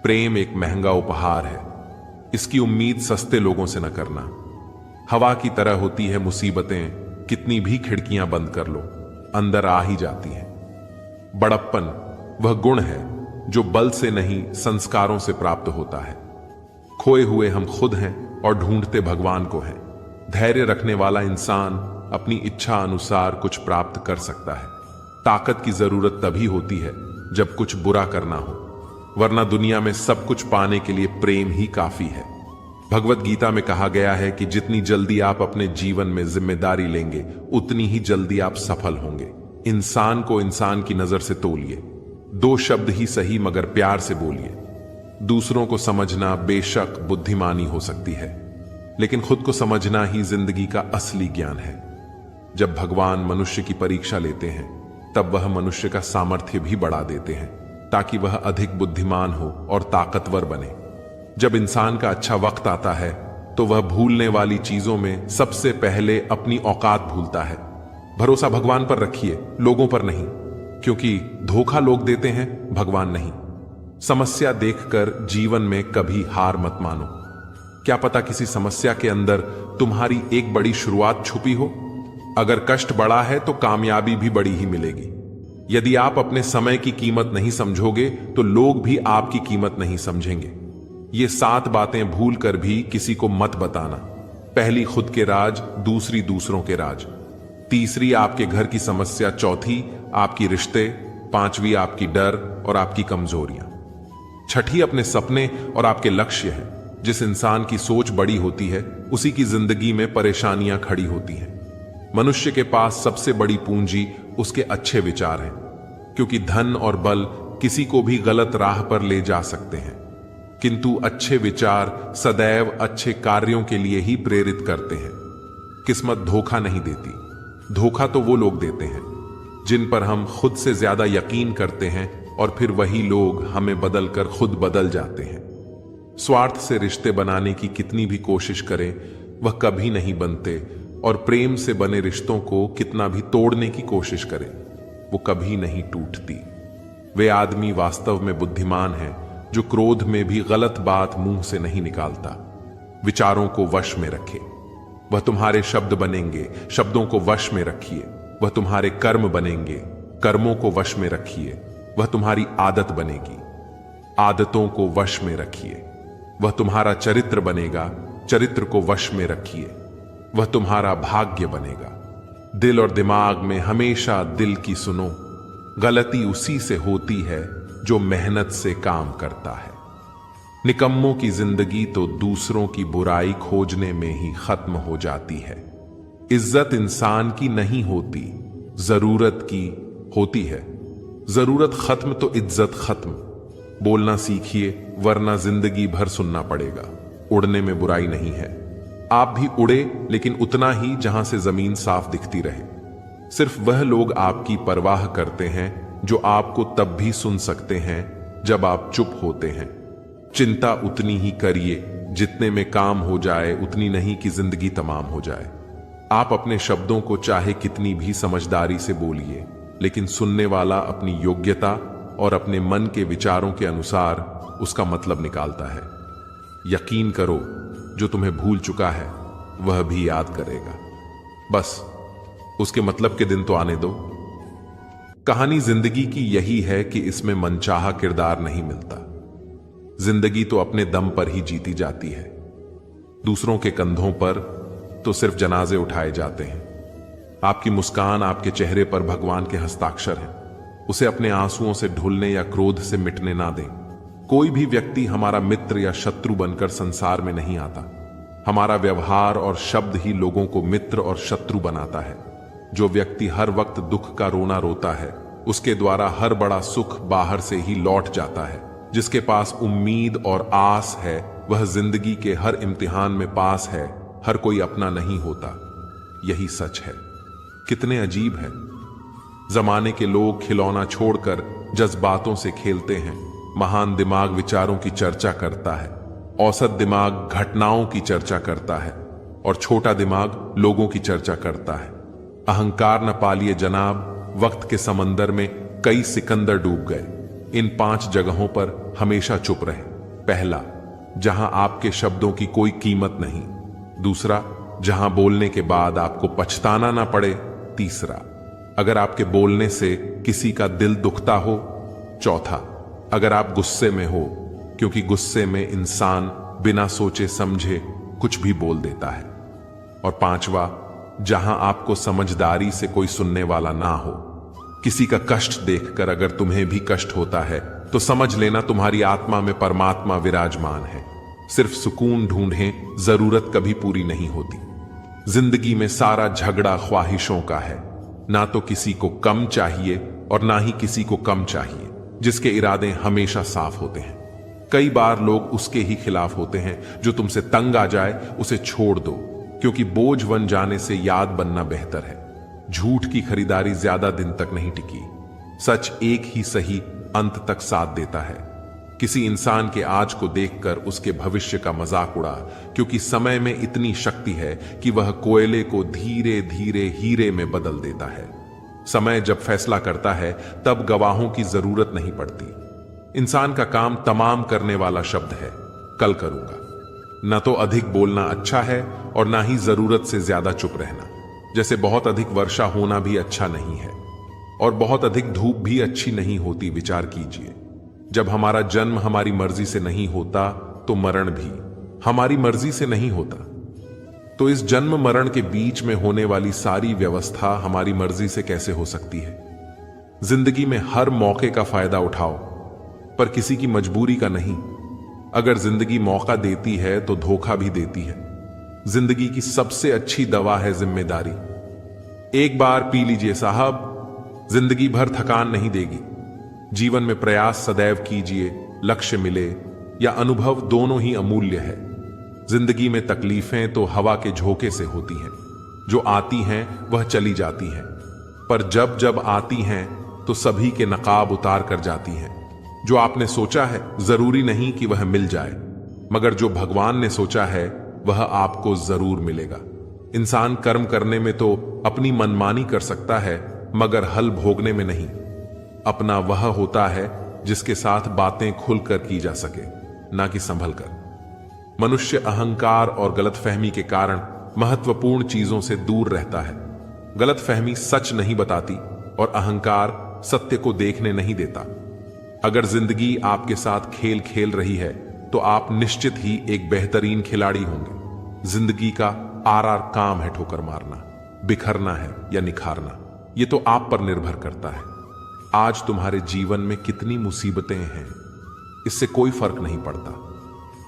प्रेम एक महंगा उपहार है। इसकी उम्मीद सस्ते लोगों से न करना। हवा की तरह होती है मुसीबतें, कितनी भी खिड़कियां बंद कर लो अंदर आ ही जाती हैं। बड़प्पन वह गुण है जो बल से नहीं संस्कारों से प्राप्त होता है। खोए हुए हम खुद हैं और ढूंढते भगवान को हैं। धैर्य रखने वाला इंसान अपनी इच्छा अनुसार कुछ प्राप्त कर सकता है। ताकत की जरूरत तभी होती है जब कुछ बुरा करना हो, वरना दुनिया में सब कुछ पाने के लिए प्रेम ही काफी है। भगवत गीता में कहा गया है कि जितनी जल्दी आप अपने जीवन में जिम्मेदारी लेंगे उतनी ही जल्दी आप सफल होंगे। इंसान को इंसान की नजर से तोलिए। 2 शब्द ही सही मगर प्यार से बोलिए। दूसरों को समझना बेशक बुद्धिमानी हो सकती है, लेकिन खुद को समझना ही जिंदगी का असली ज्ञान है। जब भगवान मनुष्य की परीक्षा लेते हैं तब वह मनुष्य का सामर्थ्य भी बढ़ा देते हैं ताकि वह अधिक बुद्धिमान हो और ताकतवर बने। जब इंसान का अच्छा वक्त आता है तो वह भूलने वाली चीजों में सबसे पहले अपनी औकात भूलता है। भरोसा भगवान पर रखिए, लोगों पर नहीं, क्योंकि धोखा लोग देते हैं, भगवान नहीं। समस्या देखकर जीवन में कभी हार मत मानो। क्या पता किसी समस्या के अंदर तुम्हारी एक बड़ी शुरुआत छुपी हो। अगर कष्ट बड़ा है तो कामयाबी भी बड़ी ही मिलेगी। यदि आप अपने समय की कीमत नहीं समझोगे तो लोग भी आपकी कीमत नहीं समझेंगे। ये 7 बातें भूल कर भी किसी को मत बताना। पहली खुद के राज, दूसरी दूसरों के राज, तीसरी आपके घर की समस्या, चौथी आपकी रिश्ते, 5वीं आपकी डर और आपकी कमजोरियां, 6ठी अपने सपने और आपके लक्ष्य है। जिस इंसान की सोच बड़ी होती है उसी की जिंदगी में परेशानियां खड़ी होती हैं। मनुष्य के पास सबसे बड़ी पूंजी उसके अच्छे विचार हैं, क्योंकि धन और बल किसी को भी गलत राह पर ले जा सकते हैं, किंतु अच्छे विचार सदैव अच्छे कार्यों के लिए ही प्रेरित करते हैं। किस्मत धोखा नहीं देती। धोखा तो वो लोग देते हैं जिन पर हम खुद से ज्यादा यकीन करते हैं और फिर वही लोग हमें बदलकर खुद बदल जाते हैं। स्वार्थ से रिश्ते बनाने की कितनी भी कोशिश करें वह कभी नहीं बनते, और प्रेम से बने रिश्तों को कितना भी तोड़ने की कोशिश करें वो कभी नहीं टूटती। वे आदमी वास्तव में बुद्धिमान है जो क्रोध में भी गलत बात मुंह से नहीं निकालता। विचारों को वश में रखे, वह तुम्हारे शब्द बनेंगे। शब्दों को वश में रखिए, वह तुम्हारे कर्म बनेंगे। कर्मों को वश में रखिए, वह तुम्हारी आदत बनेगी। आदतों को वश में रखिए, वह तुम्हारा चरित्र बनेगा। चरित्र को वश में रखिए, वह तुम्हारा भाग्य बनेगा। दिल और दिमाग में हमेशा दिल की सुनो। गलती उसी से होती है जो मेहनत से काम करता है। निकम्मों की जिंदगी तो दूसरों की बुराई खोजने में ही खत्म हो जाती है। इज्जत इंसान की नहीं होती, जरूरत की होती है। जरूरत खत्म तो इज्जत खत्म। बोलना सीखिए, वरना जिंदगी भर सुनना पड़ेगा। उड़ने में बुराई नहीं है। आप भी उड़े, लेकिन उतना ही जहां से जमीन साफ दिखती रहे। सिर्फ वह लोग आपकी परवाह करते हैं जो आपको तब भी सुन सकते हैं जब आप चुप होते हैं। चिंता उतनी ही करिए जितने में काम हो जाए, उतनी नहीं कि जिंदगी तमाम हो जाए। आप अपने शब्दों को चाहे कितनी भी समझदारी से बोलिए, लेकिन सुनने वाला अपनी योग्यता और अपने मन के विचारों के अनुसार उसका मतलब निकालता है। यकीन करो, जो तुम्हें भूल चुका है वह भी याद करेगा। बस उसके मतलब के दिन तो आने दो। कहानी जिंदगी की यही है कि इसमें मनचाहा किरदार नहीं मिलता। जिंदगी तो अपने दम पर ही जीती जाती है। दूसरों के कंधों पर तो सिर्फ जनाजे उठाए जाते हैं। आपकी मुस्कान, आपके चेहरे पर भगवान के हस्ताक्षर हैं। उसे अपने आंसुओं से ढुलने या क्रोध से मिटने ना दें। कोई भी व्यक्ति हमारा मित्र या शत्रु बनकर संसार में नहीं आता। हमारा व्यवहार और शब्द ही लोगों को मित्र और शत्रु बनाता है। जो व्यक्ति हर वक्त दुख का रोना रोता है उसके द्वारा हर बड़ा सुख बाहर से ही लौट जाता है। जिसके पास उम्मीद और आस है वह जिंदगी के हर इम्तिहान में पास है। हर कोई अपना नहीं होता, यही सच है। कितने अजीब है, जमाने के लोग खिलौना छोड़कर जज्बातों से खेलते हैं। महान दिमाग विचारों की चर्चा करता है, औसत दिमाग घटनाओं की चर्चा करता है और छोटा दिमाग लोगों की चर्चा करता है। अहंकार न पालिए जनाब, वक्त के समंदर में कई सिकंदर डूब गए। इन 5 जगहों पर हमेशा चुप रहे। पहला, जहां आपके शब्दों की कोई कीमत नहीं। दूसरा, जहां बोलने के बाद आपको पछताना ना पड़े। तीसरा, अगर आपके बोलने से किसी का दिल दुखता हो। चौथा, अगर आप गुस्से में हो, क्योंकि गुस्से में इंसान बिना सोचे समझे कुछ भी बोल देता है। और पांचवा, जहां आपको समझदारी से कोई सुनने वाला ना हो। किसी का कष्ट देखकर अगर तुम्हें भी कष्ट होता है तो समझ लेना तुम्हारी आत्मा में परमात्मा विराजमान है। सिर्फ सुकून ढूंढें, जरूरत कभी पूरी नहीं होती। जिंदगी में सारा झगड़ा ख्वाहिशों का है। ना तो किसी को कम चाहिए और ना ही किसी को कम चाहिए। जिसके इरादे हमेशा साफ होते हैं। कई बार लोग उसके ही खिलाफ होते हैं। जो तुमसे तंग आ जाए उसे छोड़ दो, क्योंकि बोझ बन जाने से याद बनना बेहतर है। झूठ की खरीदारी ज्यादा दिन तक नहीं टिकी। सच एक ही सही अंत तक साथ देता है। किसी इंसान के आज को देखकर उसके भविष्य का मजाक उड़ा, क्योंकि समय में इतनी शक्ति है कि वह कोयले को धीरे धीरे हीरे में बदल देता है। समय जब फैसला करता है तब गवाहों की जरूरत नहीं पड़ती। इंसान का काम तमाम करने वाला शब्द है, कल करूंगा। न तो अधिक बोलना अच्छा है और ना ही जरूरत से ज्यादा चुप रहना। जैसे बहुत अधिक वर्षा होना भी अच्छा नहीं है और बहुत अधिक धूप भी अच्छी नहीं होती। विचार कीजिए, जब हमारा जन्म हमारी मर्जी से नहीं होता तो मरण भी हमारी मर्जी से नहीं होता। तो इस जन्म मरण के बीच में होने वाली सारी व्यवस्था हमारी मर्जी से कैसे हो सकती है? जिंदगी में हर मौके का फायदा उठाओ, पर किसी की मजबूरी का नहीं। अगर जिंदगी मौका देती है तो धोखा भी देती है। जिंदगी की सबसे अच्छी दवा है जिम्मेदारी। एक बार पी लीजिए साहब, जिंदगी भर थकान नहीं देगी। जीवन में प्रयास सदैव कीजिए, लक्ष्य मिले या अनुभव दोनों ही अमूल्य है। जिंदगी में तकलीफें तो हवा के झोंके से होती हैं। जो आती हैं वह चली जाती हैं, पर जब जब आती हैं तो सभी के नकाब उतार कर जाती हैं। जो आपने सोचा है जरूरी नहीं कि वह मिल जाए, मगर जो भगवान ने सोचा है वह आपको जरूर मिलेगा। इंसान कर्म करने में तो अपनी मनमानी कर सकता है, मगर हल भोगने में नहीं। अपना वह होता है जिसके साथ बातें खुलकर की जा सके, ना कि संभल कर। मनुष्य अहंकार और गलतफहमी के कारण महत्वपूर्ण चीजों से दूर रहता है। गलतफहमी सच नहीं बताती और अहंकार सत्य को देखने नहीं देता। अगर जिंदगी आपके साथ खेल खेल रही है तो आप निश्चित ही एक बेहतरीन खिलाड़ी होंगे। जिंदगी का आर काम है ठोकर मारना, बिखरना है या निखारना, यह तो आप पर निर्भर करता है। आज तुम्हारे जीवन में कितनी मुसीबतें हैं, इससे कोई फर्क नहीं पड़ता।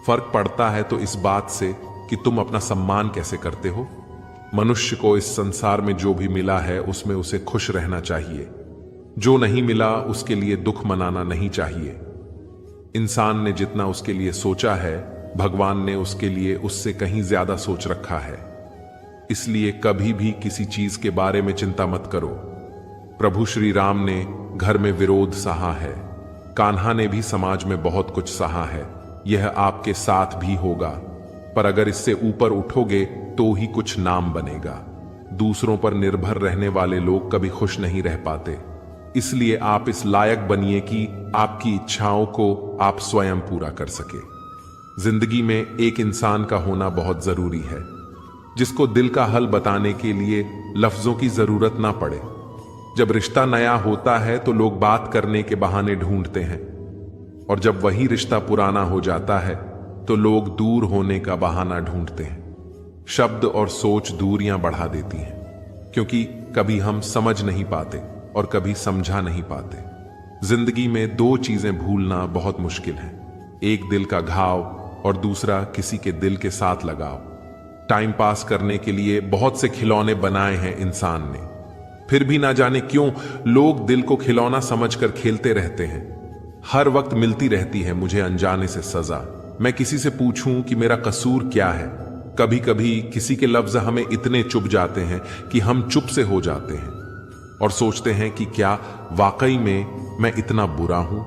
फर्क पड़ता है तो इस बात से कि तुम अपना सम्मान कैसे करते हो। मनुष्य को इस संसार में जो भी मिला है उसमें उसे खुश रहना चाहिए। जो नहीं मिला उसके लिए दुख मनाना नहीं चाहिए। इंसान ने जितना उसके लिए सोचा है, भगवान ने उसके लिए उससे कहीं ज्यादा सोच रखा है। इसलिए कभी भी किसी चीज के बारे में चिंता मत करो। प्रभु श्री राम ने घर में विरोध सहा है, कान्हा ने भी समाज में बहुत कुछ सहा है। यह आपके साथ भी होगा, पर अगर इससे ऊपर उठोगे तो ही कुछ नाम बनेगा। दूसरों पर निर्भर रहने वाले लोग कभी खुश नहीं रह पाते। इसलिए आप इस लायक बनिए कि आपकी इच्छाओं को आप स्वयं पूरा कर सके। जिंदगी में एक इंसान का होना बहुत जरूरी है, जिसको दिल का हल बताने के लिए लफ्जों की जरूरत ना पड़े। जब रिश्ता नया होता है तो लोग बात करने के बहाने ढूंढते हैं, और जब वही रिश्ता पुराना हो जाता है तो लोग दूर होने का बहाना ढूंढते हैं। शब्द और सोच दूरियां बढ़ा देती हैं, क्योंकि कभी हम समझ नहीं पाते और कभी समझा नहीं पाते। जिंदगी में दो चीजें भूलना बहुत मुश्किल है, एक दिल का घाव और दूसरा किसी के दिल के साथ लगाव। टाइम पास करने के लिए बहुत से खिलौने बनाए हैं इंसान ने, फिर भी ना जाने क्यों लोग दिल को खिलौना समझकर खेलते रहते हैं। हर वक्त मिलती रहती है मुझे अनजाने से सजा। मैं किसी से पूछूं कि मेरा कसूर क्या है। कभी कभी किसी के लफ्ज हमें इतने चुभ जाते हैं कि हम चुप से हो जाते हैं और सोचते हैं कि क्या वाकई में मैं इतना बुरा हूं।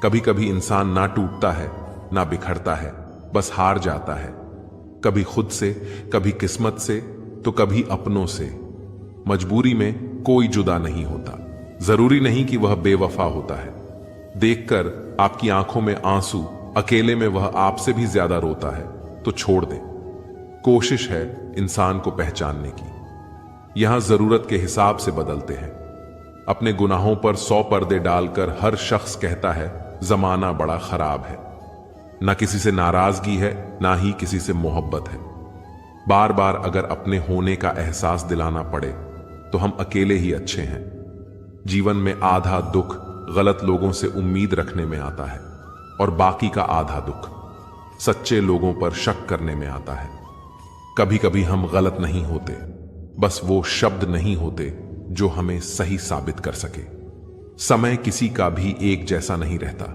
कभी कभी इंसान ना टूटता है ना बिखरता है, बस हार जाता है, कभी खुद से, कभी किस्मत से, तो कभी अपनों से। मजबूरी में कोई जुदा नहीं होता, जरूरी नहीं कि वह बेवफा होता है। देखकर आपकी आंखों में आंसू अकेले में वह आपसे भी ज्यादा रोता है तो छोड़ दे। कोशिश है इंसान को पहचानने की। यहां जरूरत के हिसाब से बदलते हैं। अपने गुनाहों पर 100 पर्दे डालकर हर शख्स कहता है जमाना बड़ा खराब है। ना किसी से नाराजगी है, ना ही किसी से मोहब्बत है। बार बार अगर अपने होने का एहसास दिलाना पड़े तो हम अकेले ही अच्छे हैं। जीवन में आधा दुख गलत लोगों से उम्मीद रखने में आता है और बाकी का आधा दुख सच्चे लोगों पर शक करने में आता है। कभी कभी हम गलत नहीं होते, बस वो शब्द नहीं होते जो हमें सही साबित कर सके। समय किसी का भी एक जैसा नहीं रहता।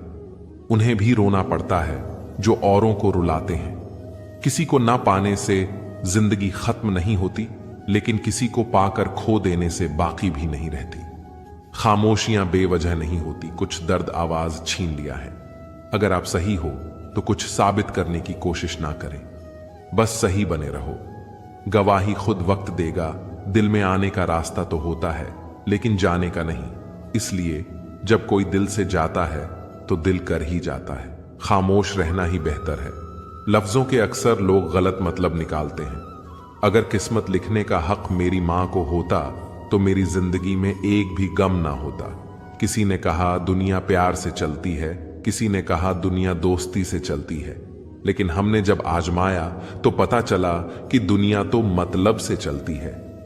उन्हें भी रोना पड़ता है जो औरों को रुलाते हैं। किसी को ना पाने से जिंदगी खत्म नहीं होती, लेकिन किसी को पाकर खो देने से बाकी भी नहीं रहती। खामोशियां बेवजह नहीं होती, कुछ दर्द आवाज छीन लिया है। अगर आप सही हो तो कुछ साबित करने की कोशिश ना करें, बस सही बने रहो। गवाही खुद वक्त देगा। दिल में आने का रास्ता तो होता है, लेकिन जाने का नहीं। इसलिए जब कोई दिल से जाता है तो दिल कर ही जाता है। खामोश रहना ही बेहतर है। लफ्जों के अक्सर लोग गलत मतलब निकालते हैं। अगर किस्मत लिखने का हक मेरी मां को होता तो मेरी जिंदगी में एक भी गम ना होता। किसी ने कहा दुनिया प्यार से चलती है, किसी ने कहा दुनिया दोस्ती से चलती है, लेकिन हमने जब आजमाया तो पता चला कि दुनिया तो मतलब से चलती है।